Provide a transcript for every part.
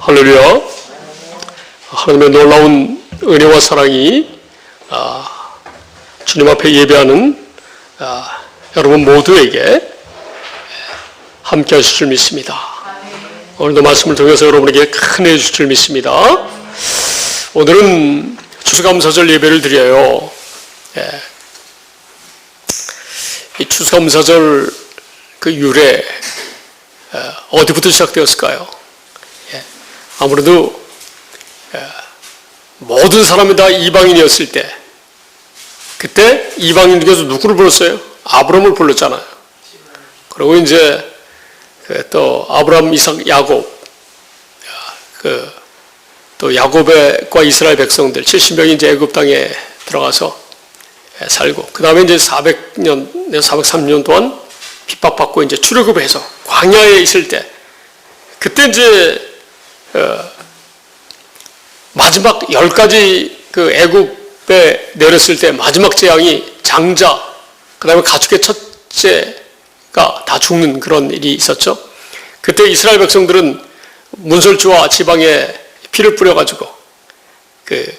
할렐루야. 하나님의 놀라운 은혜와 사랑이 주님 앞에 예배하는 여러분 모두에게 함께 하실 줄 믿습니다. 오늘도 말씀을 통해서 여러분에게 큰 은혜 주실 줄 믿습니다. 오늘은 추수감사절 예배를 드려요. 이 추수감사절 그 유래 어디부터 시작되었을까요? 아무래도 모든 사람이 다 이방인이었을 때, 그때 이방인 중에서 누구를 불렀어요? 아브라함을 불렀잖아요. 그리고 이제 또 아브라함, 이삭, 야곱, 또 야곱과 이스라엘 백성들 70명이 이제 애굽 땅에 들어가서 살고, 그 다음에 이제 430년 동안 핍박받고 이제 출애굽해서 광야에 있을 때, 그때 이제 마지막 10가지 그 애굽에 내렸을 때 마지막 재앙이 장자, 그 다음에 가축의 첫째가 다 죽는 그런 일이 있었죠. 그때 이스라엘 백성들은 문설주와 지방에 피를 뿌려가지고 그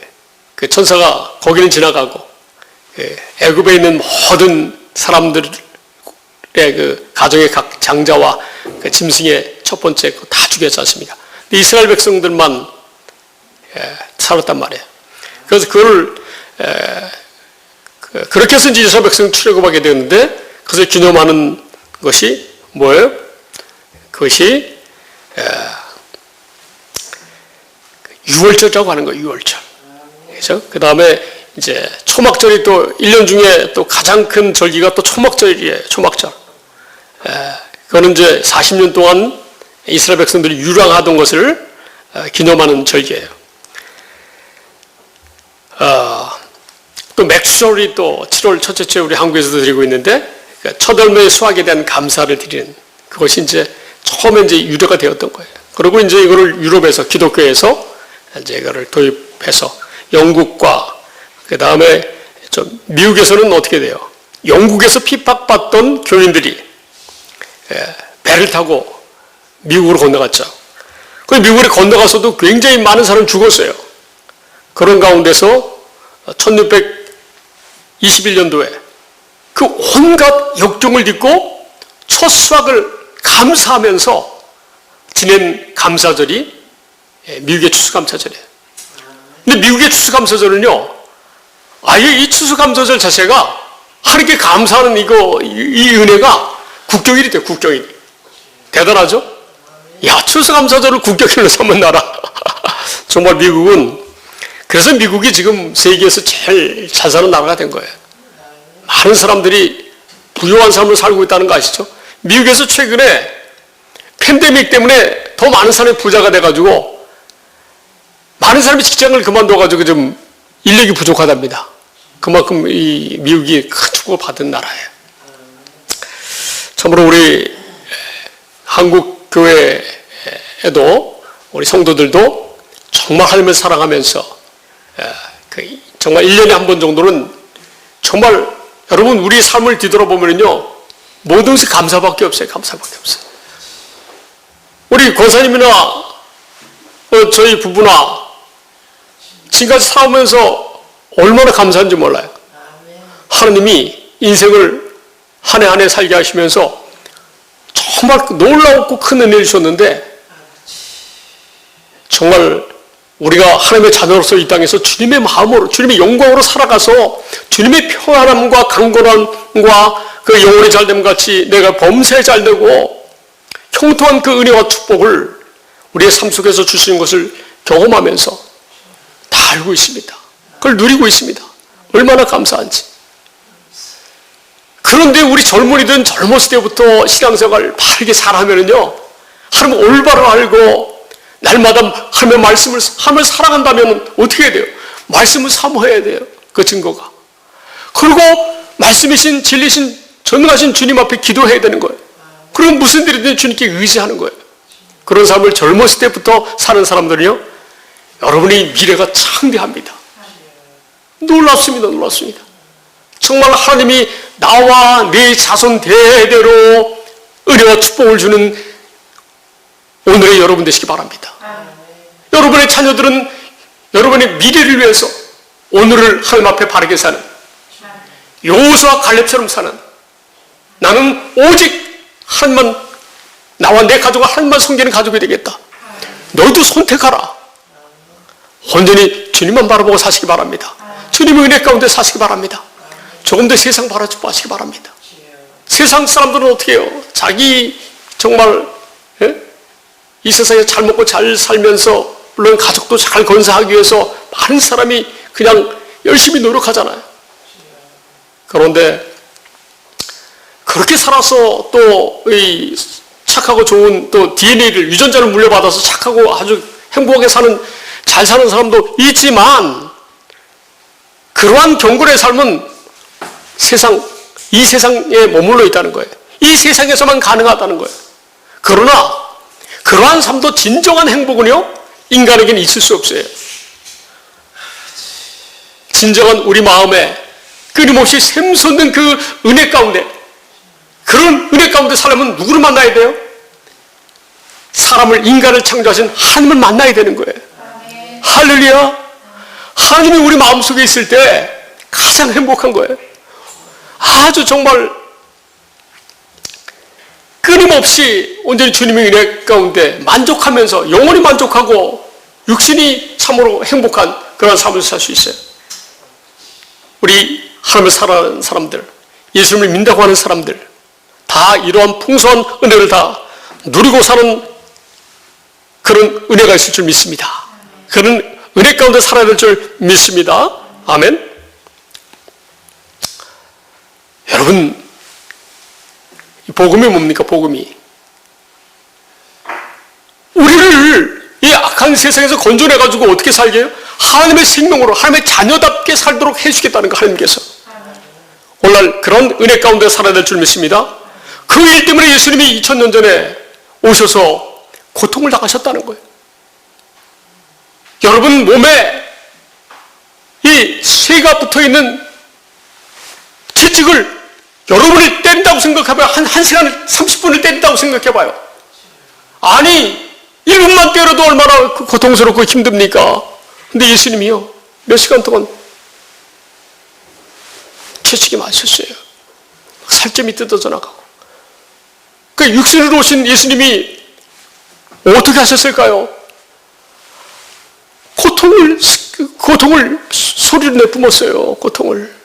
천사가 거기는 지나가고 애굽에 있는 모든 사람들의 그 가정의 각 장자와 그 짐승의 첫 번째 다 죽였지 않습니까? 이스라엘 백성들만 살았단 말이에요. 그래서 그걸 그렇게 해서 이제 이스라엘 백성 출애굽하게 되었는데, 그것을 기념하는 것이 뭐예요? 그것이 유월절이라고 하는 거예요. 유월절. 그렇죠? 그 다음에 이제 초막절이 또 1년 중에 또 가장 큰 절기가 또 초막절이에요. 초막절. 그거는 이제 40년 동안 이스라엘 백성들이 유랑하던 것을 기념하는 절기예요. 또 맥주절이 또 7월 첫째 주에 우리 한국에서도 드리고 있는데, 첫 열매의 수확에 대한 감사를 드리는 그것이 이제 처음에 이제 유래가 되었던 거예요. 그리고 이제 이거를 유럽에서, 기독교에서 이제 이거를 도입해서 영국과 그 다음에 좀 미국에서는 어떻게 돼요? 영국에서 핍박받던 교인들이 배를 타고 미국으로 건너갔죠. 그 미국으로 건너가서도 굉장히 많은 사람이 죽었어요. 그런 가운데서 1621년도에 그 온갖 역경을 딛고 첫 수확을 감사하면서 지낸 감사절이 미국의 추수감사절이에요. 근데 미국의 추수감사절은요, 아예 이 추수감사절 자체가 하나님께 감사하는 이 은혜가 국경일이 돼요. 국경일. 대단하죠? 야, 추수감사절을 국경일로 삼은 나라. 정말 미국은, 그래서 미국이 지금 세계에서 제일 잘 사는 나라가 된 거예요. 많은 사람들이 부유한 삶을 살고 있다는 거 아시죠? 미국에서 최근에 팬데믹 때문에 더 많은 사람이 부자가 돼가지고 많은 사람이 직장을 그만둬가지고 좀 인력이 부족하답니다. 그만큼 이 미국이 큰 축복을 받은 나라예요. 참으로 우리 한국 교회에도 우리 성도들도 정말 하나님을 사랑하면서 정말 1년에 한 번 정도는 정말 여러분 우리 삶을 뒤돌아보면요, 모든 것이 감사밖에 없어요. 감사밖에 없어요. 우리 권사님이나 저희 부부나 지금까지 살아오면서 얼마나 감사한지 몰라요. 하나님이 인생을 한 해 한 해 살게 하시면서 정말 놀라웠고 큰 은혜를 주셨는데, 정말 우리가 하나님의 자녀로서 이 땅에서 주님의 마음으로, 주님의 영광으로 살아가서 주님의 평안함과 강건함과 그 영혼이 잘됨 같이 내가 범사에 잘되고 형통한 그 은혜와 축복을 우리의 삶 속에서 주시는 것을 경험하면서 다 알고 있습니다. 그걸 누리고 있습니다. 얼마나 감사한지. 그런데 우리 젊은이들은 젊었을 때부터 신앙생활 바르게 잘하면요, 하나님 올바로 알고 날마다 하나님의 말씀을 하며 살아간다면 어떻게 해야 돼요? 말씀을 사모해야 돼요. 그 증거가. 그리고 말씀이신 진리신 전능하신 주님 앞에 기도해야 되는 거예요. 그럼 무슨 일이든 주님께 의지하는 거예요. 그런 삶을 젊었을 때부터 사는 사람들은요, 여러분의 미래가 창대합니다. 놀랍습니다. 놀랍습니다. 정말 하나님이 나와 내 자손 대대로 은혜와 축복을 주는 오늘의 여러분 되시기 바랍니다. 여러분의 자녀들은 여러분의 미래를 위해서 오늘을 하나님 앞에 바르게 사는, 여호수아 갈렙처럼 사는, 나는 오직 하나님만, 나와 내 가족과 하나님만 섬기는 가족이 되겠다. 너희도 선택하라. 온전히 주님만 바라보고 사시기 바랍니다. 주님의 은혜 가운데 사시기 바랍니다. 조금 더 세상 바라지 마시기 바랍니다. 세상 사람들은 어떻게 해요? 자기 정말 이 세상에 잘 먹고 잘 살면서 물론 가족도 잘 건사하기 위해서 많은 사람이 그냥 열심히 노력하잖아요. 그런데 그렇게 살아서 또 이 착하고 좋은 또 DNA를, 유전자를 물려받아서 착하고 아주 행복하게 사는, 잘 사는 사람도 있지만, 그러한 경건의 삶은 이 세상에 머물러 있다는 거예요. 이 세상에서만 가능하다는 거예요. 그러나 그러한 삶도 진정한 행복은요, 인간에게는 있을 수 없어요. 진정한 우리 마음에 끊임없이 샘솟는 그 은혜 가운데, 그런 은혜 가운데 살려면 누구를 만나야 돼요? 인간을 창조하신 하나님을 만나야 되는 거예요. 할렐루야. 하나님이 우리 마음속에 있을 때 가장 행복한 거예요. 아주 정말 끊임없이 온전히 주님의 은혜 가운데 만족하면서 영원히 만족하고 육신이 참으로 행복한 그런 삶을 살 수 있어요. 우리 하나님을 사랑하는 사람들, 예수님을 믿는다고 하는 사람들, 다 이러한 풍성한 은혜를 다 누리고 사는 그런 은혜가 있을 줄 믿습니다. 그런 은혜 가운데 살아야 될 줄 믿습니다. 아멘. 여러분, 복음이 뭡니까? 복음이 우리를 이 악한 세상에서 건져내가지고 어떻게 살게 해요? 하나님의 생명으로, 하나님의 자녀답게 살도록 해주겠다는 거, 하나님께서. 오늘날 그런 은혜 가운데 살아야 될 줄 믿습니다. 그 일 때문에 예수님이 2000년 전에 오셔서 고통을 당하셨다는 거예요. 여러분 몸에 이 쇠가 붙어있는 채찍을 여러분이 때린다고 생각해봐요. 한 시간 30분을 때린다고 생각해봐요. 아니 1분만 때려도 얼마나 고통스럽고 힘듭니까? 근데 예수님이요, 몇 시간 동안 채찍이 맞으셨어요. 살점이 뜯어져 나가고. 그 육신으로 오신 예수님이 어떻게 하셨을까요? 고통을 소리를 내뿜었어요. 고통을.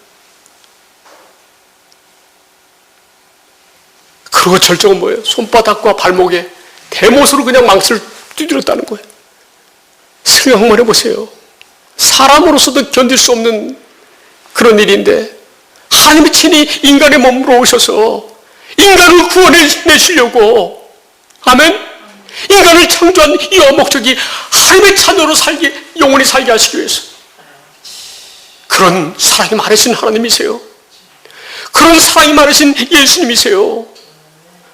그리고 절정은 뭐예요? 손바닥과 발목에 대못으로 그냥 망치를 두드렸다는 거예요. 생각만 해보세요. 사람으로서도 견딜 수 없는 그런 일인데 하나님이 친히 인간의 몸으로 오셔서 인간을 구원해내시려고, 아멘? 인간을 창조한 이 목적이 하나님의 자녀로 영원히 살게 하시기 위해서. 그런 사랑이 많으신 하나님이세요. 그런 사랑이 많으신 예수님이세요.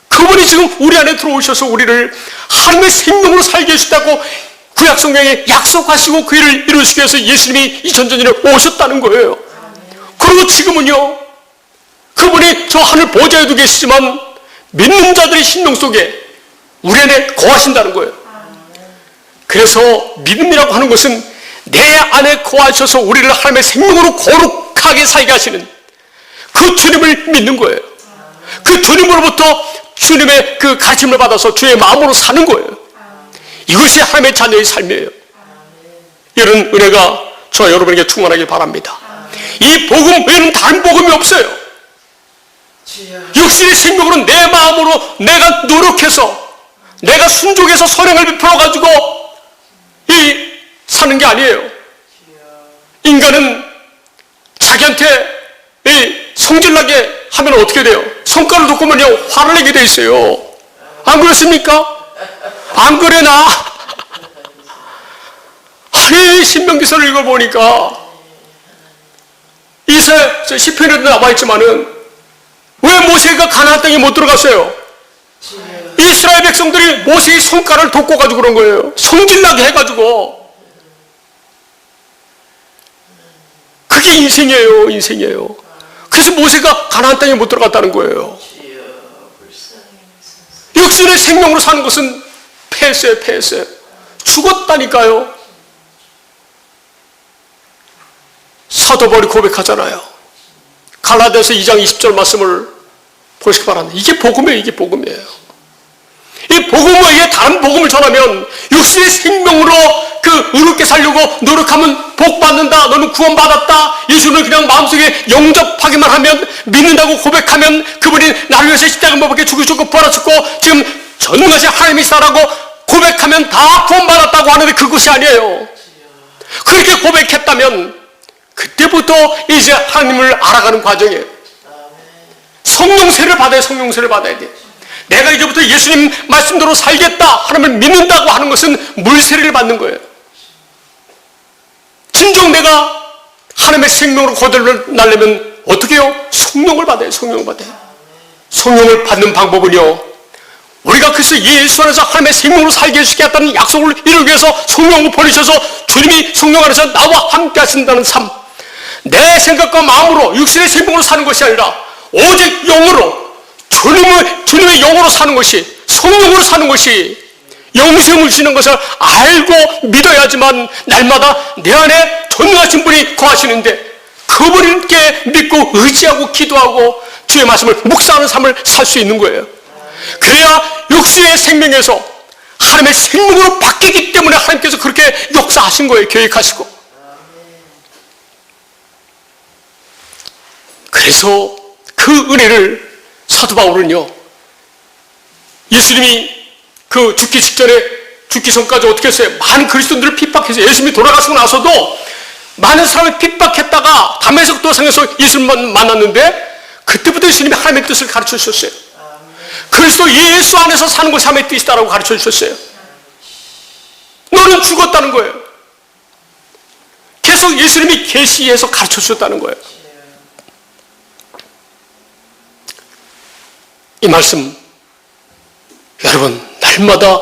그분이 지금 우리 안에 들어오셔서 우리를 하나님의 생명으로 살게 해주다고 구약성경에 약속하시고 그 일을 이루시기 위해서 예수님이 2000년 전에 오셨다는 거예요. 그리고 지금은요, 그분이 저 하늘 보좌에도 계시지만 믿는 자들의 심령 속에 우리 안에 거하신다는 거예요. 그래서 믿음이라고 하는 것은 내 안에 거하셔서 우리를 하나님의 생명으로 거룩하게 살게 하시는 그 주님을 믿는 거예요. 그 주님으로부터 주님의 그 가르침을 받아서 주의 마음으로 사는 거예요. 이것이 하나님의 자녀의 삶이에요. 이런 은혜가 저와 여러분에게 충만하길 바랍니다. 이 복음 외에는 다른 복음이 없어요. 육신의 생명으로 내 마음으로 내가 노력해서 내가 순종해서 선행을 베풀어가지고 사는 게 아니에요. 인간은 자기한테 성질나게 하면 어떻게 돼요? 손가락을 놓고면요 화를 내게 돼 있어요. 안 그렇습니까? 안 그래나? 아니 신명기서를 읽어보니까 시편에도 나와있지만은 왜 모세가 가나안 땅에 못 들어갔어요? 이스라엘 백성들이 모세의 손가락을 돋궈가지고 그런 거예요. 성질나게 해가지고. 그게 인생이에요. 인생이에요. 그래서 모세가 가나안 땅에 못 들어갔다는 거예요. 육신의 생명으로 사는 것은 폐쇄. 죽었다니까요. 사도 바울이 고백하잖아요. 갈라디아서 2장 20절 말씀을 보시기 바랍니다. 이게 복음이에요. 이게 복음이에요. 이 복음 외에 다른 복음을 전하면 육신의 생명으로 그 의롭게 살려고 노력하면 복 받는다. 너는 구원받았다. 예수를 그냥 마음속에 영접하기만 하면, 믿는다고 고백하면 그분이 나를 위해서 십자가 못 박혀 죽으셨고 부활하셨고 지금 전능하신 하나님이 있다라고 고백하면 다 구원받았다고 하는데 그것이 아니에요. 그렇게 고백했다면 그때부터 이제 하나님을 알아가는 과정이에요. 성령세를 받아야, 성령세를 받아야 돼. 내가 이제부터 예수님 말씀대로 살겠다, 하나님을 믿는다고 하는 것은 물세례를 받는 거예요. 진정 내가 하나님의 생명으로 거듭을 날려면 어떻게 해요? 성령을 받아요. 성령을 받아요. 성령을 받는 방법은요, 우리가 그래서 예수 안에서 하나님의 생명으로 살게 해주시겠다는 약속을 이루기 위해서 성령을 보내셔서 주님이 성령 안에서 나와 함께 하신다는 삶, 내 생각과 마음으로 육신의 생명으로 사는 것이 아니라 오직 영으로 주님의 영으로 사는 것이, 성령으로 사는 것이 영생을 주시는 것을 알고 믿어야지만 날마다 내 안에 전능하신 분이 거하시는데 그분께 믿고 의지하고 기도하고 주의 말씀을 묵상하는 삶을 살 수 있는 거예요. 그래야 육신의 생명에서 하나님의 생명으로 바뀌기 때문에 하나님께서 그렇게 역사하신 거예요. 계획하시고. 그래서 그 은혜를 사도 바울은요, 예수님이 그 죽기 직전에, 죽기 전까지 어떻게 했어요? 많은 그리스도인들을 핍박해서, 예수님이 돌아가시고 나서도 많은 사람을 핍박했다가 다메섹 도상에서 예수님을 만났는데 그때부터 예수님이 하나님의 뜻을 가르쳐 주셨어요. 그리스도 예수 안에서 사는 것이 하나님의 뜻이다라고 가르쳐 주셨어요. 너는 죽었다는 거예요. 계속 예수님이 계시해서 가르쳐 주셨다는 거예요. 이 말씀 여러분 날마다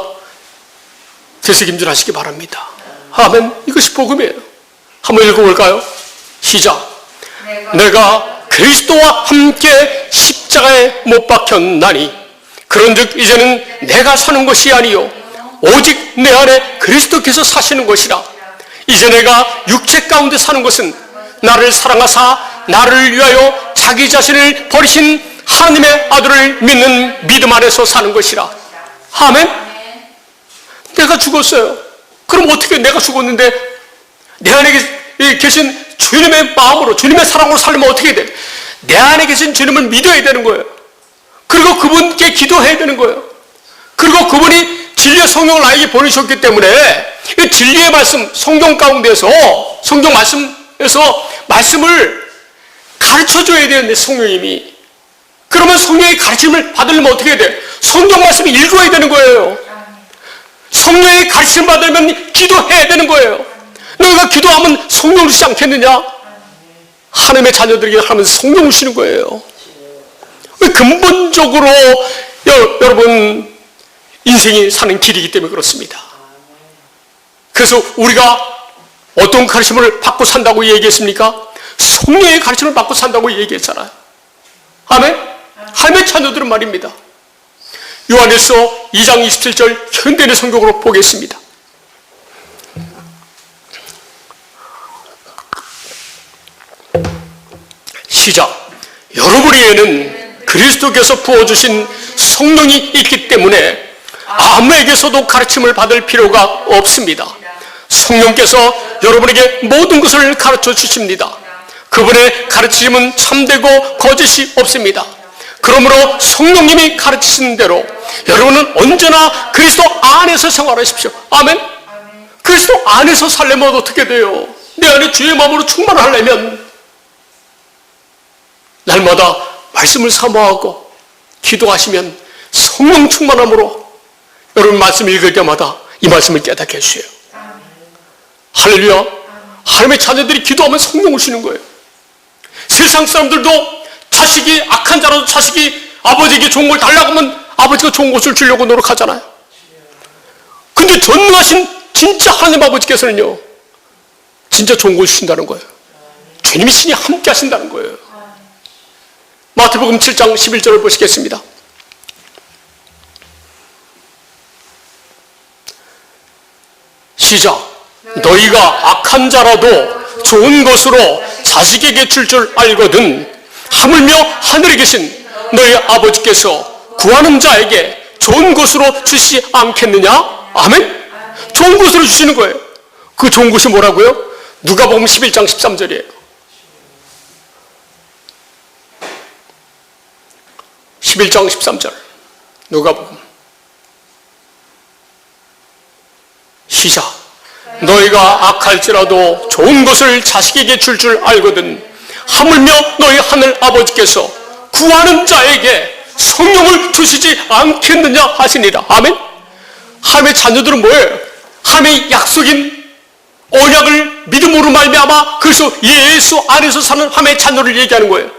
되새김질하시기 바랍니다. 아멘. 이것이 복음이에요. 한번 읽어볼까요? 시작. 내가 그리스도와 함께 십자가에 못 박혔나니 그런즉 이제는 내가 사는 것이 아니요 오직 내 안에 그리스도께서 사시는 것이라. 이제 내가 육체 가운데 사는 것은 나를 사랑하사 나를 위하여 자기 자신을 버리신 하나님의 아들을 믿는 믿음 안에서 사는 것이라. 아멘. 내가 죽었어요. 그럼 어떻게, 내가 죽었는데 내 안에 계신 주님의 마음으로, 주님의 사랑으로 살면 어떻게 돼? 내 안에 계신 주님을 믿어야 되는 거예요. 그리고 그분께 기도해야 되는 거예요. 그리고 그분이 진리의 성령을 나에게 보내셨기 때문에 이 진리의 말씀, 성경 가운데서, 성경 말씀에서 말씀을 가르쳐줘야 되는데 성령님이. 그러면 성령의 가르침을 받으려면 어떻게 해야 돼? 성경 말씀을 읽어야 되는 거예요. 성령의 가르침을 받으려면 기도해야 되는 거예요. 너희가 기도하면 성령을 주지 않겠느냐? 하나님의 자녀들에게 하면 성령을 주시는 거예요. 근본적으로 여러분 인생이 사는 길이기 때문에 그렇습니다. 그래서 우리가 어떤 가르침을 받고 산다고 얘기했습니까? 성령의 가르침을 받고 산다고 얘기했잖아요. 아멘? 하나님의 자녀들은 말입니다. 요한일서 2장 27절 현대인의 성경으로 보겠습니다. 시작. 여러분에게는 그리스도께서 부어주신 성령이 있기 때문에 아무에게서도 가르침을 받을 필요가 없습니다. 성령께서 여러분에게 모든 것을 가르쳐 주십니다. 그분의 가르침은 참되고 거짓이 없습니다. 그러므로 성령님이 가르치신 대로 여러분은 언제나 그리스도 안에서 생활하십시오. 아멘. 그리스도 안에서 살려면 어떻게 돼요? 내 안에 주의 마음으로 충만하려면 날마다 말씀을 사모하고 기도하시면 성령 충만함으로 여러분 말씀 읽을 때마다 이 말씀을 깨닫게 해주세요. 할렐루야. 하나님의 자녀들이 기도하면 성령을 주시는 거예요. 세상 사람들도 자식이 악한 자라도 자식이 아버지에게 좋은 걸 달라고 하면 아버지가 좋은 것을 주려고 노력하잖아요. 근데 전능하신 진짜 하나님 아버지께서는요, 진짜 좋은 걸 주신다는 거예요. 주님이 신이 함께 하신다는 거예요. 마태복음 7장 11절을 보시겠습니다. 시작. 너희가 악한 자라도 좋은 것으로 자식에게 줄 줄 알거든 하물며 하늘에 계신 너희 아버지께서 구하는 자에게 좋은 것으로 주시지 않겠느냐? 아멘? 좋은 것으로 주시는 거예요. 그 좋은 것이 뭐라고요? 누가복음 11장 13절이에요. 11장 13절 누가복음 시작. 너희가 악할지라도 좋은 것을 자식에게 줄 줄 알거든 하물며 너희 하늘 아버지께서 구하는 자에게 성령을 주시지 않겠느냐 하시니라. 아멘. 하나님의 자녀들은 뭐예요? 하나님의 약속인 언약을 믿음으로 말미암아 그래서 예수 안에서 사는 하나님의 자녀를 얘기하는 거예요.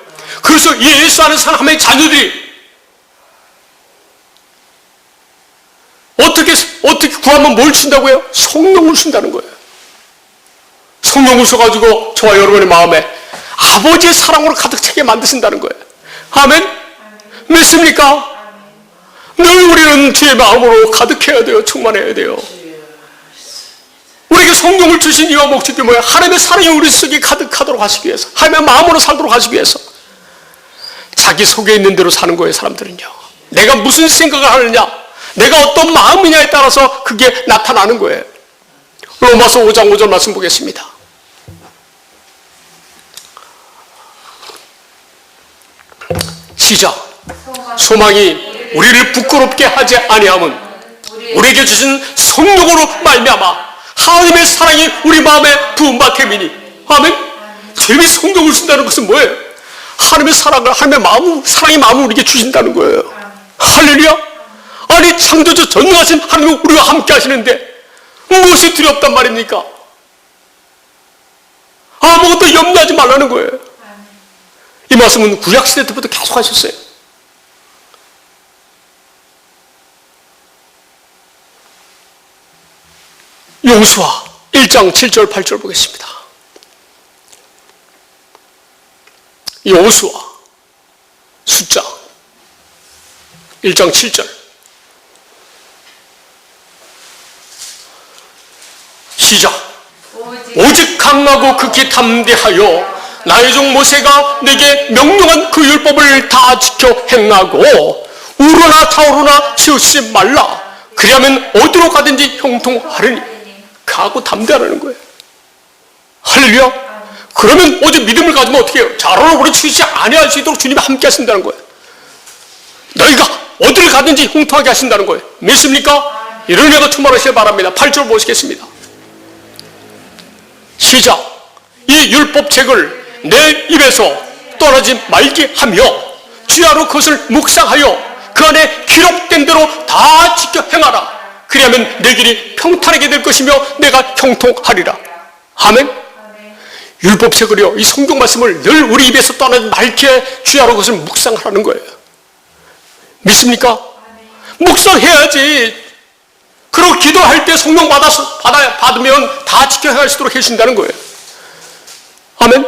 그래서 예수 안에서 사는 하나님의 자녀들이 어떻게 구하면 뭘 주신다고요? 성령을 주신다는 거예요. 성령을 주셔가지고 저와 여러분의 마음에 아버지의 사랑으로 가득 차게 만드신다는 거예요. 아멘? 믿습니까? 늘 우리는 주의 마음으로 가득해야 돼요. 충만해야 돼요. 우리에게 성령을 주신 이유와 목적이 뭐예요? 하나님의 사랑이 우리 속에 가득하도록 하시기 위해서, 하나님의 마음으로 살도록 하시기 위해서. 자기 속에 있는 대로 사는 거예요. 사람들은요. 내가 무슨 생각을 하느냐, 내가 어떤 마음이냐에 따라서 그게 나타나는 거예요. 로마서 5장 5절 말씀 보겠습니다. 시작. 소망이 우리를 부끄럽게 하지 아니함은 우리에게 주신 성령으로 말미암아 하나님의 사랑이 우리 마음에 부음받음이니. 아멘. 주님이 성령을 준다는 것은 뭐예요? 하나님의 사랑을, 하나님의 마음, 사랑의 마음을 우리에게 주신다는 거예요. 할렐루야. 아니 창조주 전능하신 하나님이 우리와 함께 하시는데 무엇이 두렵단 말입니까? 아무것도 염려하지 말라는 거예요. 이 말씀은 구약시대 때부터 계속 하셨어요. 여호수아 1장 7절 8절 보겠습니다. 여호수아 숫자 1장 7절 시작. 오직 강하고 극히 담대하여 나의 종 모세가 내게 명령한 그 율법을 다 지켜 행하고 우러나 좌우러나 치우치지 말라. 그리하면 어디로 가든지 형통하리니. 강하고 담대하라는 거예요. 할렐루야. 그러면 오직 믿음을 가지면 어떻게 해요? 좌우로 우리 치우치지 아니할 수 있도록 주님이 함께 하신다는 거예요. 너희가 어디를 가든지 형통하게 하신다는 거예요. 믿습니까? 이런 은혜가 충만하시길 바랍니다. 8절 보시겠습니다. 시작. 이 율법책을 내 입에서 떠나지 말게 하며 주야로 그것을 묵상하여 그 안에 기록된 대로 다 지켜 행하라. 그리하면 내 길이 평탄하게 될 것이며 내가 형통하리라. 아멘. 율법책을요, 이 성경 말씀을 늘 우리 입에서 떠나지 말게 주야로 그것을 묵상하라는 거예요. 믿습니까? 묵상해야지. 그리고 기도할 때 성령 받으면 다 지켜 행할 수 있도록 해주신다는 거예요. 아멘.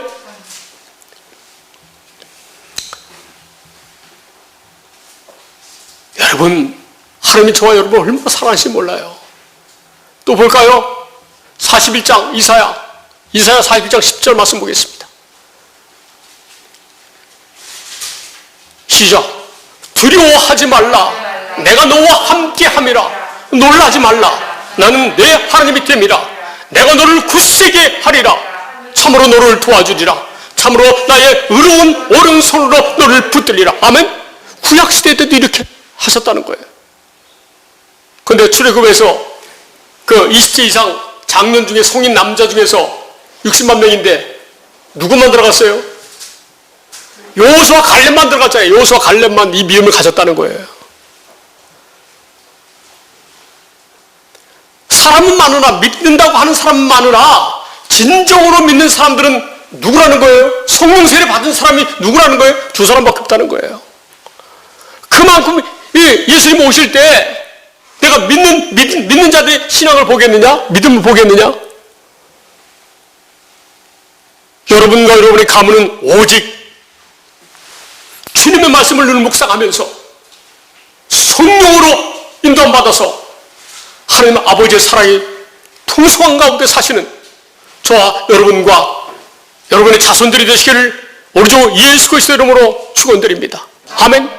여러분, 하나님이 저와 여러분을 얼마나 사랑하시는지 몰라요. 또 볼까요? 41장 이사야 41장 10절 말씀 보겠습니다. 시작. 두려워하지 말라. 내가 너와 함께 함이라. 놀라지 말라. 나는 내 하나님이 됨이라. 내가 너를 굳세게 하리라. 참으로 너를 도와주리라. 참으로 나의 의로운 오른손으로 너를 붙들리라. 아멘. 구약시대 때도 이렇게 하셨다는 거예요. 그런데 출애굽에서 그 20세 이상 장년 중에 성인 남자 중에서 60만 명인데 누구만 들어갔어요? 여호수아 갈렙만 들어갔잖아요. 여호수아 갈렙만 이 미움을 가졌다는 거예요. 사람은 많으나, 믿는다고 하는 사람은 많으나 진정으로 믿는 사람들은 누구라는 거예요? 성령 세례 받은 사람이 누구라는 거예요? 두 사람밖에 없다는 거예요. 그만큼 예수님 오실 때 내가 믿는 자들의 신앙을 보겠느냐? 믿음을 보겠느냐? 여러분과 여러분의 가문은 오직 주님의 말씀을 늘 묵상하면서 성령으로 인도받아서 하나님 아버지의 사랑이 풍성한 가운데 사시는 저와 여러분과 여러분의 자손들이 되시기를 우리 주 예수 그리스도의 이름으로 축원드립니다. 아멘.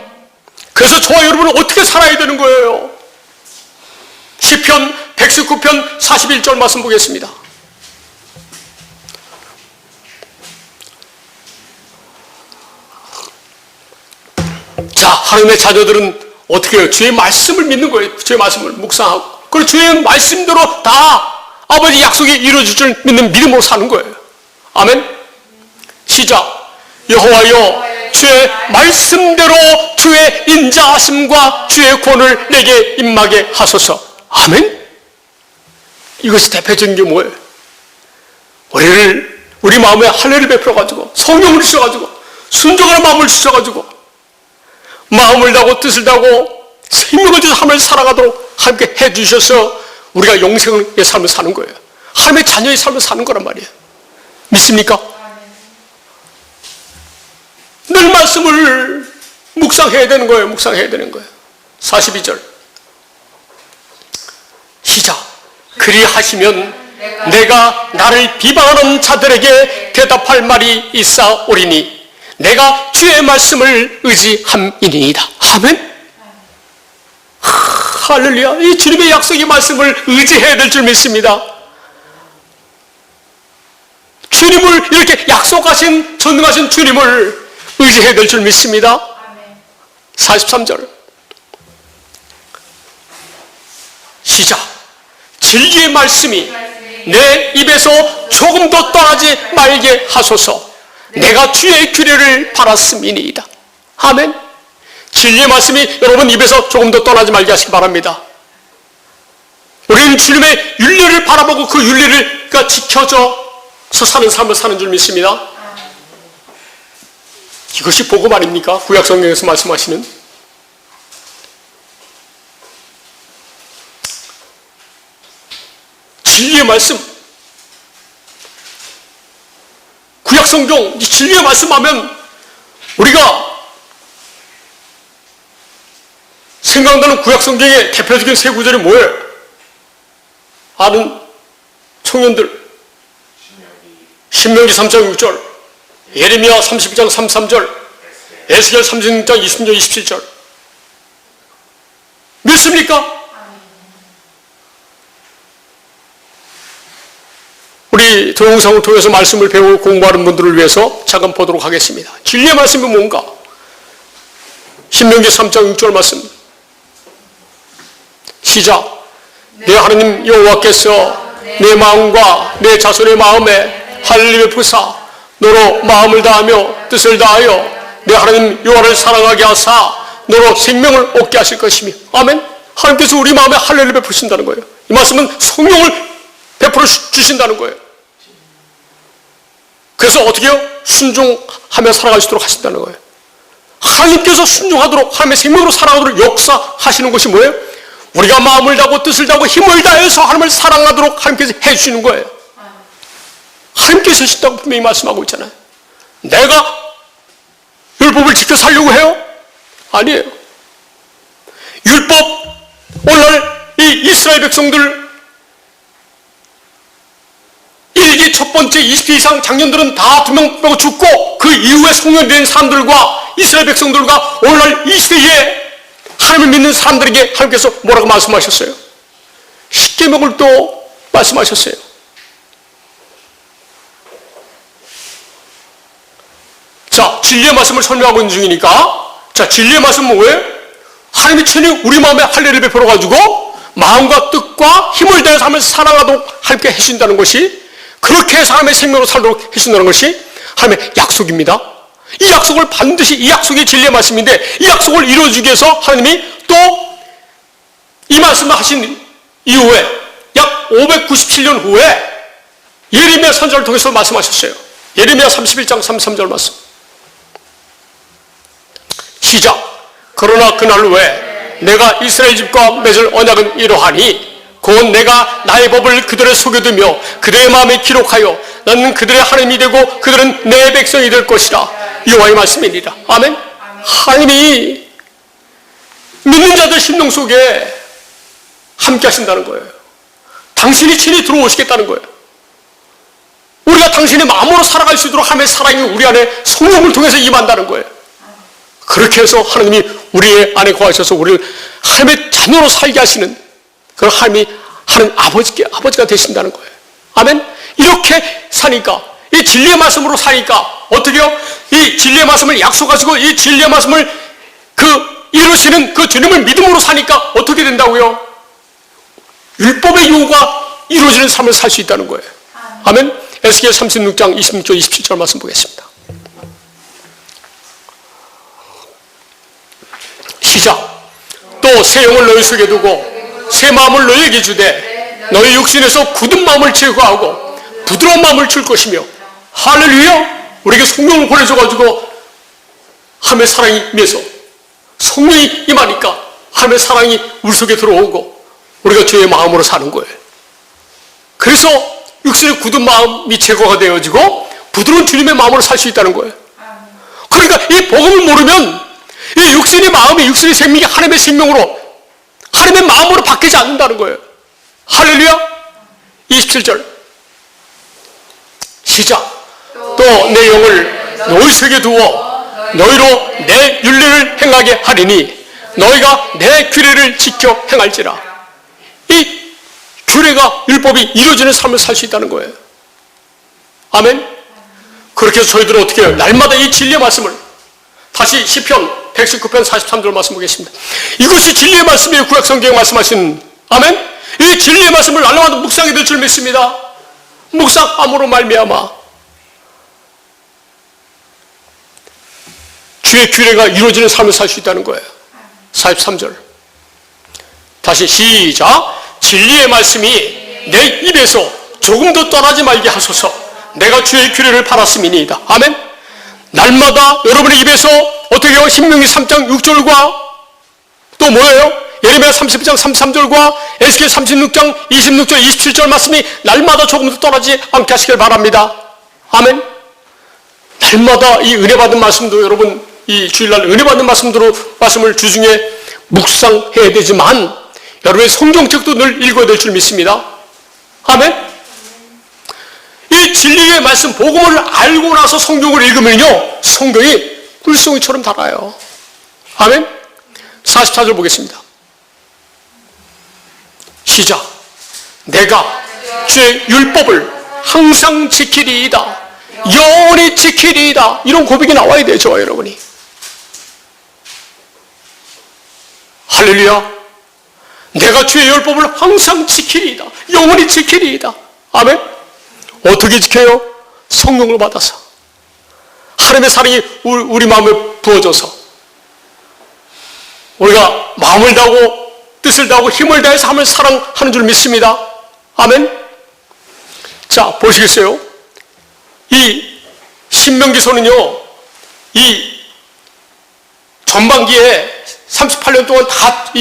그래서 저와 여러분은 어떻게 살아야 되는 거예요? 시편 119편 41절 말씀 보겠습니다. 자, 하나님의 자녀들은 어떻게 해요? 주의 말씀을 믿는 거예요. 주의 말씀을 묵상하고. 그리고 주의 말씀대로 다 아버지 약속이 이루어질 줄 믿는 믿음으로 사는 거예요. 아멘. 시작. 여호와여, 주의 말씀대로 주의 인자하심과 주의 권을 내게 임하게 하소서. 아멘. 이것이 대표적인 게 뭐예요? 우리 마음에 할례를 베풀어가지고 성령을 주셔가지고 순종하는 마음을 주셔가지고 마음을 다하고 뜻을 다하고 생명을 주셔서 하나님을 살아가도록 함께 해주셔서 우리가 영생의 삶을 사는 거예요. 하나님의 자녀의 삶을 사는 거란 말이에요. 믿습니까? 늘 말씀을 묵상해야 되는 거예요. 묵상해야 되는 거예요. 42절 시작. 그리하시면 내가 나를 비방하는 자들에게 대답할 말이 있사오리니 내가 주의 말씀을 의지함이니이다. 아멘. 할렐루야. 이 주님의 약속의 말씀을 의지해야 될 줄 믿습니다. 주님을 이렇게 약속하신 전능하신 주님을 의지해야 될 줄 믿습니다. 43절 시작. 진리의 말씀이 내 입에서 조금도 떠나지 말게 하소서. 내가 주의 규례를 바랐음이니이다. 아멘. 진리의 말씀이 여러분 입에서 조금도 떠나지 말게 하시기 바랍니다. 우리는 주님의 윤리를 바라보고 그 윤리를 지켜져서 사는 삶을 사는 줄 믿습니다. 이것이 복음 아닙니까? 구약 성경에서 말씀하시는. 진리의 말씀. 구약 성경 진리의 말씀하면 우리가 생각나는 구약 성경의 대표적인 세 구절이 뭐예요? 아는 청년들. 신명기 3장 6절, 예레미야 32장 33절, 에스겔 36장 26절 27절. 믿습니까? 우리 동영상을 통해서 말씀을 배우고 공부하는 분들을 위해서 잠깐 보도록 하겠습니다. 진리의 말씀이 뭔가? 신명기 3장 6절 말씀 시작. 내 하나님 여호와께서 내 마음과 내 자손의 마음에 할례를 베푸사 너로 마음을 다하며 뜻을 다하여 내 하나님 여호와를 사랑하게 하사 너로 생명을 얻게 하실 것이며. 아멘. 하나님께서 우리 마음에 할례를 베푸신다는 거예요. 이 말씀은 성령을 베풀어 주신다는 거예요. 그래서 어떻게 해요? 순종하며 살아갈 수 있도록 하신다는 거예요. 하나님께서 순종하도록 하나님의 생명으로 살아가도록 역사하시는 것이 뭐예요? 우리가 마음을 다하고 뜻을 다하고 힘을 다해서 하나님을 사랑하도록 하나님께서 해주시는 거예요. 하나님께서 하신다고 분명히 말씀하고 있잖아요. 내가 율법을 지켜 살려고 해요? 아니에요. 율법, 오늘날 이 이스라엘 백성들 1기 첫 번째 20회 이상 장년들은 다 2명 빼고 죽고 그 이후에 성령이 된 사람들과 이스라엘 백성들과 오늘날 이 시대에 하나님을 믿는 사람들에게 하나님께서 뭐라고 말씀하셨어요? 십계명을 또 말씀하셨어요. 자, 진리의 말씀을 설명하고 있는 중이니까, 자, 진리의 말씀은 뭐예요? 하나님이 친히 우리 마음에 할례를 베풀어가지고 마음과 뜻과 힘을 다해서 하나님을 사랑하도록 하나님께 해주신다는 것이, 그렇게 해서 하나님의 생명으로 살도록 해주신다는 것이 하나님의 약속입니다. 이 약속을 반드시, 이 약속이 진리의 말씀인데 이 약속을 이루어주기 위해서 하나님이 또 이 말씀을 하신 이후에 약 597년 후에 예레미야 선지자를 통해서 말씀하셨어요. 예레미야 31장 33절 말씀 시작. 그러나 그날 후에 내가 이스라엘 집과 맺을 언약은 이러하니 곧 내가 나의 법을 그들의 속에 두며 그들의 마음에 기록하여 나는 그들의 하나님이 되고 그들은 내 백성이 될 것이라. 여호와의 말씀이니라. 아멘. 하나님이 믿는 자들 심령 속에 함께 하신다는 거예요. 당신이 친히 들어오시겠다는 거예요. 우리가 당신의 마음으로 살아갈 수 있도록 하나님의 사랑이 우리 안에 성령을 통해서 임한다는 거예요. 그렇게 해서 하나님이 우리 안에 거하셔서 우리를 하나님의 자녀로 살게 하시는 그런 하나님 아버지가 되신다는 거예요. 아멘. 이렇게 사니까, 이 진리의 말씀으로 사니까 어떻게요? 이 진리의 말씀을 약속하시고 이 진리의 말씀을 이루시는 그 주님을 믿음으로 사니까 어떻게 된다고요? 율법의 요구가 이루어지는 삶을 살 수 있다는 거예요. 아멘. 에스겔 36장 26절 27절 말씀 보겠습니다. 시작. 또 새 영을 너희 속에 두고 새 마음을 너희에게 주되 너희 육신에서 굳은 마음을 제거하고 부드러운 마음을 줄 것이며, 할렐루야. 우리에게 성령을 보내줘가지고 하나님의 사랑이 임해서 성령이 임하니까 하나님의 사랑이 우리 속에 들어오고 우리가 주의 마음으로 사는 거예요. 그래서 육신의 굳은 마음이 제거가 되어지고 부드러운 주님의 마음으로 살 수 있다는 거예요. 그러니까 이 복음을 모르면 이 육신의 마음이, 육신의 생명이 하나님의 생명으로, 하나님의 마음으로 바뀌지 않는다는 거예요. 할렐루야. 27절 시작. 또 내 영을 너희 속에 두어 너희로 내 윤리를 행하게 하리니 너희가 내 규례를 지켜 행할지라. 이 규례가, 율법이 이루어지는 삶을 살 수 있다는 거예요. 아멘. 그렇게 해서 저희들은 어떻게 해요? 날마다 이 진리의 말씀을, 다시 시편 119편 43절 말씀 보겠습니다. 이것이 진리의 말씀이에요. 구약 성경에 말씀하신, 아멘. 이 진리의 말씀을 날마다 묵상이 될 줄 믿습니다. 묵상함으로 말미암아 주의 규례가 이루어지는 삶을 살 수 있다는 거예요. 43절 다시 시작. 진리의 말씀이 내 입에서 조금도 떠나지 말게 하소서. 내가 주의 규례를 바랐음이니이다. 아멘. 날마다 여러분의 입에서 어떻게 해요? 신명기 3장 6절과 또 뭐예요? 예레미야 30장 33절과 에스겔 36장 26절 27절 말씀이 날마다 조금도 떠나지 않게 하시길 바랍니다. 아멘. 날마다 이 은혜 받은 말씀도, 여러분 이 주일날 은혜 받는 말씀을 주중에 묵상해야 되지만 여러분의 성경책도 늘 읽어야 될 줄 믿습니다. 아멘. 이 진리의 말씀, 복음을 알고 나서 성경을 읽으면요, 성경이 꿀송이처럼 달아요. 아멘. 44절 보겠습니다. 시작. 내가 주의 율법을 항상 지키리이다. 영원히 지키리이다. 이런 고백이 나와야 돼요, 저와 여러분이. 할렐루야. 내가 주의 율법을 항상 지키리이다. 영원히 지키리이다. 아멘. 어떻게 지켜요? 성령을 받아서. 하나님의 사랑이 우리 마음에 부어져서 우리가 마음을 다하고 뜻을 다하고 힘을 다해서 하나님을 사랑하는 줄 믿습니다. 아멘. 자, 보시겠어요? 이 신명기서는요, 이 전반기에 38년 동안 다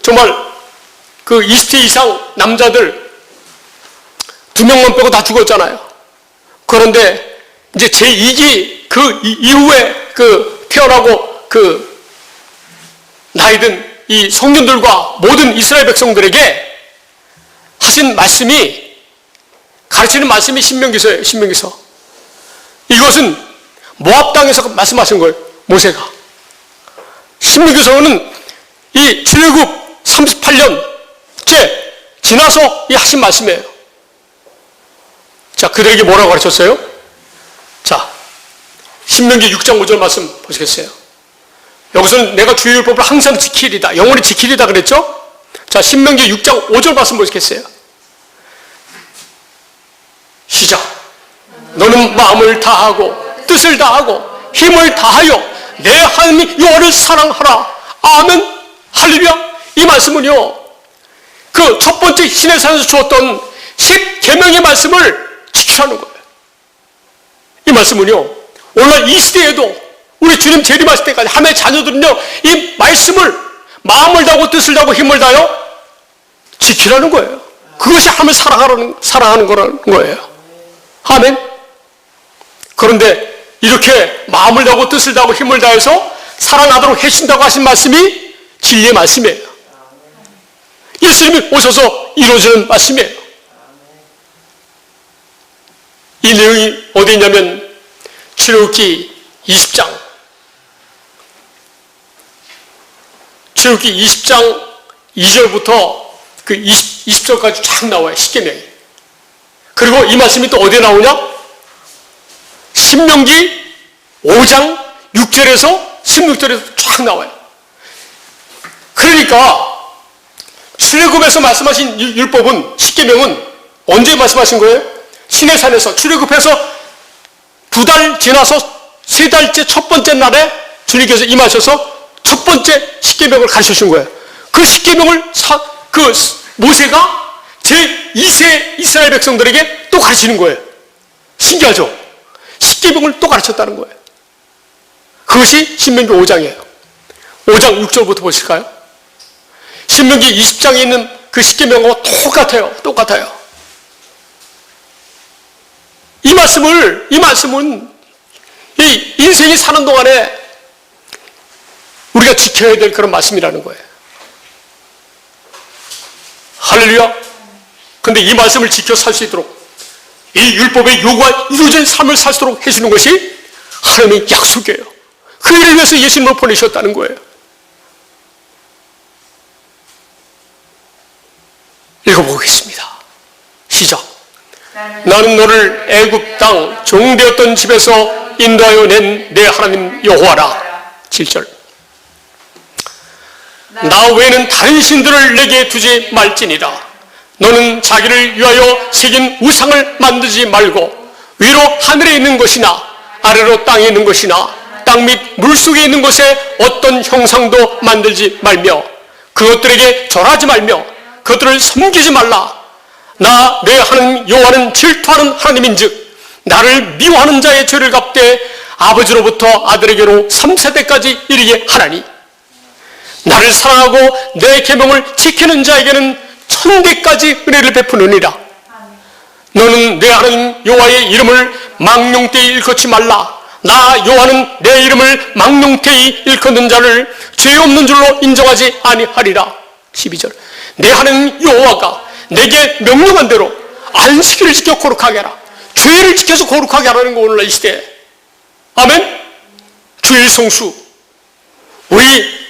정말 20세 이상 남자들 2명만 빼고 다 죽었잖아요. 그런데 이제 제2기 이후에 태어나고 나이 든 이 성년들과 모든 이스라엘 백성들에게 하신 말씀이, 가르치는 말씀이 신명기서예요. 신명기서. 이것은 모압 땅에서 말씀하신 거예요. 모세가. 신명기서는 이 출애굽 38년째 지나서 하신 말씀이에요. 자, 그들에게 뭐라고 가르쳤어요? 자, 신명기 6장 5절 말씀 보시겠어요? 여기서는 내가 주의 율법을 항상 지키리다, 영원히 지키리다 그랬죠? 자, 신명기 6장 5절 말씀 보시겠어요? 시작. 너는 마음을 다하고 뜻을 다하고 힘을 다하여 내 하나님 여호와를 사랑하라. 아멘. 할렐루야. 이 말씀은요, 그 첫 번째 시내산에서 주었던 10계명의 말씀을 지키라는 거예요. 이 말씀은요, 오늘날 이 시대에도 우리 주님 재림하실 때까지 하나님의 자녀들은요, 이 말씀을 마음을 다하고 뜻을 다하고 힘을 다하여 지키라는 거예요. 그것이 하나님을 사랑하는 거예요. 아멘. 그런데 이렇게 마음을 다하고 뜻을 다하고 힘을 다해서 사랑하도록 해신다고 하신 말씀이 진리의 말씀이에요. 예수님이 오셔서 이루어지는 말씀이에요. 이 내용이 어디 있냐면 출애굽기 20장 2절부터 그 20절까지 쫙 나와요. 십계명이. 그리고 이 말씀이 또 어디에 나오냐? 신명기 5장 6절에서 16절에서 쫙 나와요. 그러니까 출애굽에서 말씀하신 율법은, 십계명은 언제 말씀하신 거예요? 시내산에서 출애굽해서 2달 지나서 3달째 첫 번째 날에 주님께서 임하셔서 첫 번째 십계명을 가르쳐주신 거예요. 그 십계명을 모세가 제2세 이스라엘 백성들에게 또 가르치는 거예요. 신기하죠? 십계명을 또 가르쳤다는 거예요. 그것이 신명기 5장이에요. 5장 6절부터 보실까요? 신명기 20장에 있는 그 십계명하고 똑같아요. 이 말씀은 이 인생이 사는 동안에 우리가 지켜야 될 그런 말씀이라는 거예요. 할렐루야. 근데 이 말씀을 지켜 살 수 있도록, 이 율법의 요구가 이루어진 삶을 살 수 있도록 해주는 것이 하나님의 약속이에요. 그 일을 위해서 예수님을 보내셨다는 거예요. 읽어보겠습니다. 시작. 나는 너를 애굽 땅 종되었던 집에서 인도하여 낸 내 하나님 여호와라. 7절. 나 외에는 다른 신들을 내게 두지 말지니라. 너는 자기를 위하여 새긴 우상을 만들지 말고 위로 하늘에 있는 것이나 아래로 땅에 있는 것이나 땅 밑 물속에 있는 것에 어떤 형상도 만들지 말며 그것들에게 절하지 말며 그것들을 섬기지 말라. 나 내 하나님 여호와는 질투하는 하나님인즉 나를 미워하는 자의 죄를 갚되 아버지로부터 아들에게로 3세대까지 이르게 하나니 나를 사랑하고 내 계명을 지키는 자에게는 천대까지 은혜를 베푸느니라. 너는 내 하나님 여호와의 이름을 망령되이 일컫지 말라. 나 여호와는 내 이름을 망령되이 일컫는 자를 죄 없는 줄로 인정하지 아니하리라. 12절. 내 하나님 여호와가 내게 명령한 대로 안식일을 지켜 거룩하게 하라. 주일을 지켜서 거룩하게 하라는 거 오늘날 이 시대에. 아멘. 주일 성수. 우리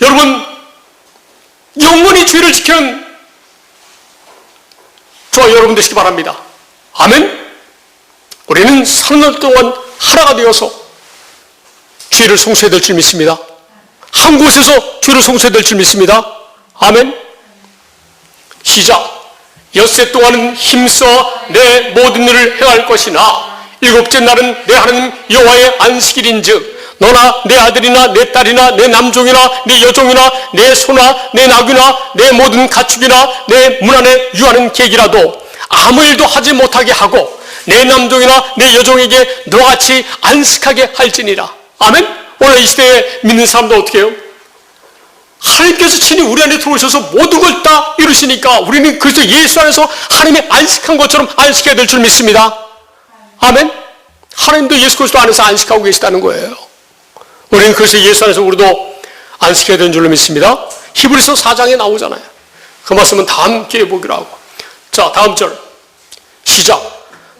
여러분 영원히 주일을 지키는 저와 여러분 되시기 바랍니다. 아멘. 우리는 사는 날 동안 하나가 되어서 주일을 성수해야 될 줄 믿습니다. 한 곳에서 주일을 성수해야 될 줄 믿습니다. 아멘. 시작. 엿새 동안은 힘써 내 모든 일을 행할 것이나 일곱째 날은 내 하나님 여호와의 안식일인즉 너나 내 아들이나 내 딸이나 내 남종이나 내 여종이나 내 소나 내 나귀나 내 모든 가축이나 내 문 안에 유하는 객이라도 아무 일도 하지 못하게 하고 내 남종이나 내 여종에게 너같이 안식하게 할지니라. 아멘. 오늘 이 시대에 믿는 사람도 어떻게 해요? 하나님께서 친히 우리 안에 들어오셔서 모든 걸 다 이루시니까 우리는 그래서 예수 안에서 하나님의 안식한 것처럼 안식해야 될 줄 믿습니다. 아멘. 하나님도 예수 그리스도 안에서 안식하고 계시다는 거예요. 우리는 그래서 예수 안에서 우리도 안식해야 되는 줄로 믿습니다. 히브리서 4장에 나오잖아요. 그 말씀은 다음 기회에 보기로 하고. 자, 다음 절 시작.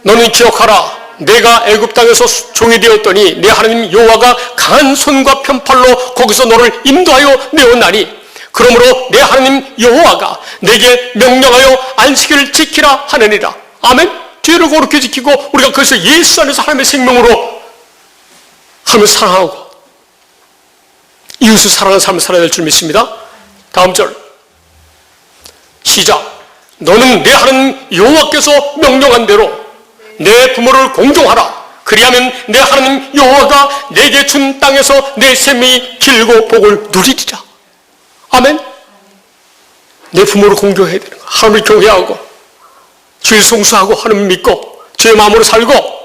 너는 기억하라. 내가 애굽 땅에서 종이 되었더니 내 하나님 여호와가 강한 손과 편팔로 거기서 너를 인도하여 내었나니 그러므로 내 하나님 여호와가 내게 명령하여 안식일을 지키라 하느니라. 아멘. 죄를 거룩히 지키고 우리가 그래서 예수 안에서 하나님의 생명으로 하나님을 사랑하고 이웃을 사랑하는 삶을 살아야 될 줄 믿습니다. 다음 절 시작. 너는 내 하나님 여호와께서 명령한 대로 내 부모를 공경하라. 그리하면 내 하나님 여호와가 내게 준 땅에서 내 생명이 길고 복을 누리리라. 아멘. 내 부모를 공경해야 되는 거야. 하나님을 경외하고 주일 성수하고 하나님 믿고 주의 마음으로 살고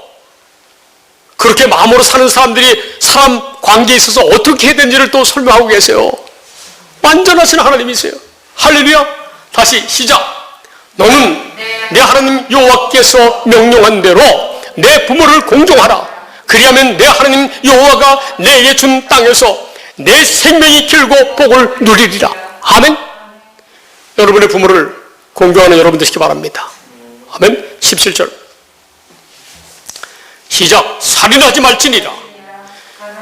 그렇게 마음으로 사는 사람들이 사람 관계에 있어서 어떻게 해야 되는지를 또 설명하고 계세요. 완전하신 하나님이세요. 할렐루야. 다시 시작. 너는 내 하나님 여호와께서 명령한 대로 내 부모를 공경하라. 그리하면 내 하나님 여호와가 내게 준 땅에서 내 생명이 길고 복을 누리리라. 아멘. 여러분의 부모를 공경하는 여러분 되시기 바랍니다. 아멘. 17절 시작. 살인하지 말지니라.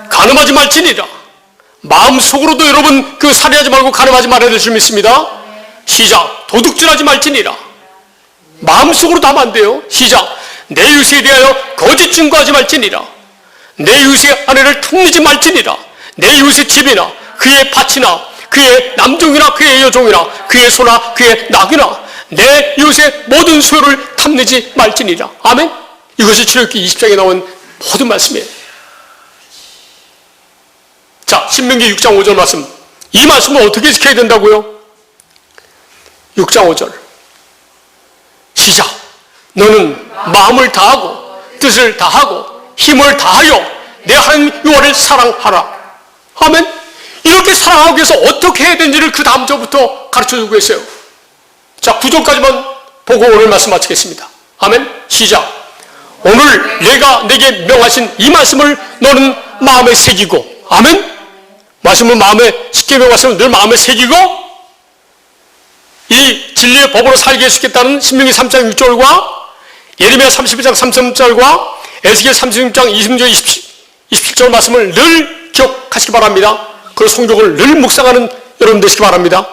간음하지 말지니라. 마음속으로도 여러분 그 살인하지 말고 간음하지 말아야 될 줄 믿습니다. 시작. 도둑질하지 말지니라. 마음속으로도 하면 안 돼요. 시작. 내 이웃에 대하여 거짓 증거하지 말지니라. 내 이웃의 아내를 탐내지 말지니라. 내 이웃의 집이나 그의 밭이나 그의 남종이나 그의 여종이나 그의 소나 그의 낙이나 내 이웃의 모든 소유를 탐내지 말지니라. 아멘. 이것이 출애굽기 20장에 나온 모든 말씀이에요. 자, 신명기 6장 5절 말씀. 이 말씀을 어떻게 지켜야 된다고요? 6장 5절 시작. 너는 마음을 다하고 뜻을 다하고 힘을 다하여 내 하나님 여호와를 사랑하라. 아멘. 이렇게 사랑하기 위해서 어떻게 해야 되는지를 그 다음 절부터 가르쳐주고 있어요. 자, 9절까지만 보고 오늘 말씀 마치겠습니다. 아멘. 시작. 오늘 내가 내게 명하신 이 말씀을 너는 마음에 새기고, 아멘. 말씀을 마음에, 십계명 말씀을 늘 마음에 새기고 이 진리의 법으로 살게 해주겠다는 신명기 3장 6절과 예레미야 31장 3절과 에스겔 36장 26절 27절 말씀을 늘 기억하시기 바랍니다. 그 성경을 늘 묵상하는 여러분 되시기 바랍니다.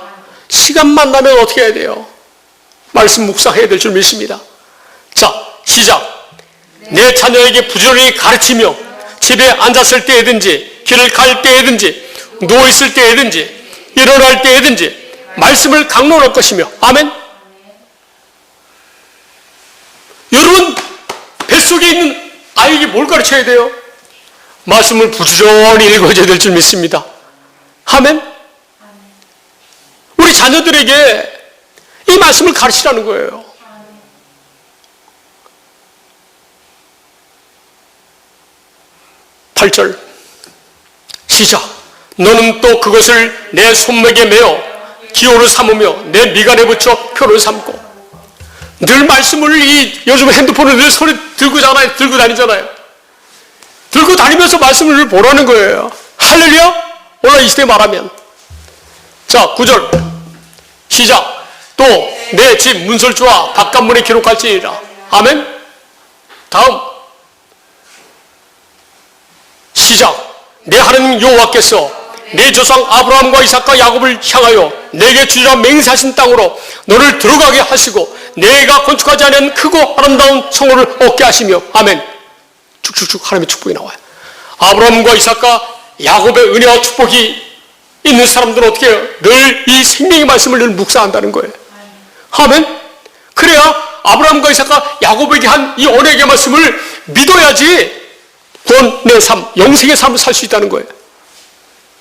시간만 나면 어떻게 해야 돼요? 말씀 묵상해야 될 줄 믿습니다. 자, 시작. 내 자녀에게 부지런히 가르치며 집에 앉았을 때에든지 길을 갈 때에든지 누워있을 때에든지 일어날 때에든지 말씀을 강론할 것이며, 아멘. 여러분 뱃속에 있는 아이에게 뭘 가르쳐야 돼요? 말씀을 부지런히 읽어줘야 될 줄 믿습니다. 아멘. 우리 자녀들에게 이 말씀을 가르치라는 거예요. 8절 시작. 너는 또 그것을 내 손목에 매어 기호를 삼으며 내 미간에 붙여 표를 삼고. 늘 말씀을 요즘 핸드폰을 늘 손에 들고 다니잖아요. 들고 다니면서 말씀을 늘 보라는 거예요. 할렐루야. 오늘 이 시대에 말하면. 자, 9절 시작. 또 내 집 문설주와 바깥문에 기록할지니라. 아멘. 다음 시작. 내 하나님 여호와께서 내 조상 아브라함과 이삭과 야곱을 향하여 내게 주리라 맹세하신 땅으로 너를 들어가게 하시고 내가 건축하지 않은 크고 아름다운 성호를 얻게 하시며. 아멘. 쭉쭉쭉 하나님의 축복이 나와요. 아브라함과 이삭과 야곱의 은혜와 축복이 있는 사람들은 어떻게 해요? 늘 이 생명의 말씀을 늘 묵상한다는 거예요. 아멘. 그래야 아브라함과 이삭과 야곱에게 한 이 언약의 말씀을 믿어야지 넌 내 삶, 영생의 삶을 살 수 있다는 거예요.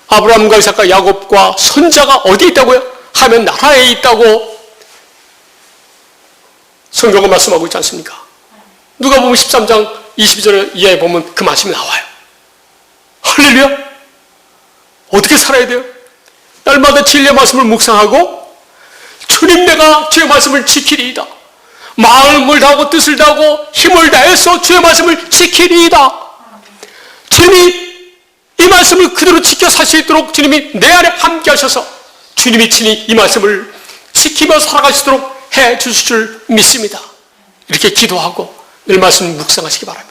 아브라함과 이삭과 야곱과 선자가 어디에 있다고요? 하면 나라에 있다고 성경은 말씀하고 있지 않습니까? 누가복음 13장 22절 이하에 보면 그 말씀이 나와요. 할렐루야. 어떻게 살아야 돼요? 날마다 진리의 말씀을 묵상하고 주님 내가 주의 말씀을 지키리이다. 마음을 다하고 뜻을 다하고 힘을 다해서 주의 말씀을 지키리이다. 주님이 이 말씀을 그대로 지켜 살 수 있도록 주님이 내 안에 함께 하셔서 주님이 친히 이 말씀을 지키며 살아갈 수 있도록 해 주실 줄 믿습니다. 이렇게 기도하고 늘 말씀 묵상하시기 바랍니다.